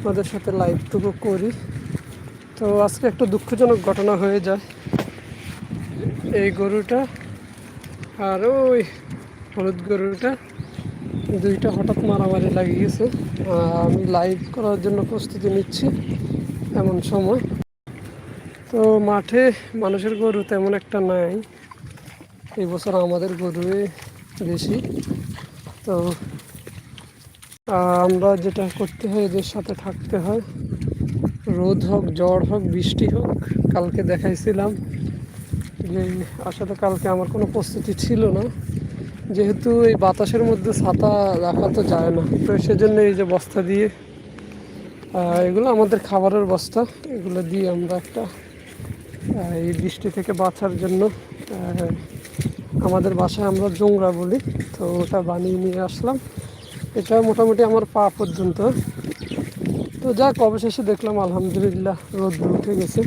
আপনাদের সাথে লাইভটুকু করি। তো আজকে একটা দুঃখজনক ঘটনা হয়ে যায়। এই গরুটা আর ওই হলুদ গরুটা দুইটা হঠাৎ মারামারি লাগে গেছে। আমি লাইভ করার জন্য প্রস্তুতি নিচ্ছি এমন সময়। তো মাঠে মানুষের গরু তেমন একটা নাই, এই বছর আমাদের গরুই বেশি। তো আমরা যেটা করতে হয় এদের সাথে থাকতে হয়, রোদ হোক ঝড় হোক বৃষ্টি হোক। কালকে দেখাইছিলাম যে আসলে কালকে আমার কোনো প্রস্তুতি ছিল না, যেহেতু এই বাতাসের মধ্যে ছাতা রাখা তো যায় না। তো সেজন্য এই যে বস্তা দিয়ে, এগুলো আমাদের খাবারের বস্তা, এগুলো দিয়ে আমরা একটা এই বৃষ্টি থেকে বাঁচার জন্য আমাদের বাসায় আমরা জোংরা বলি, তো ওটা বানিয়ে নিয়ে আসলাম। এটা মোটামুটি আমার পা পর্যন্ত। তো যাক, অবশেষে দেখলাম আলহামদুলিল্লাহ রোদ উঠে গেছে।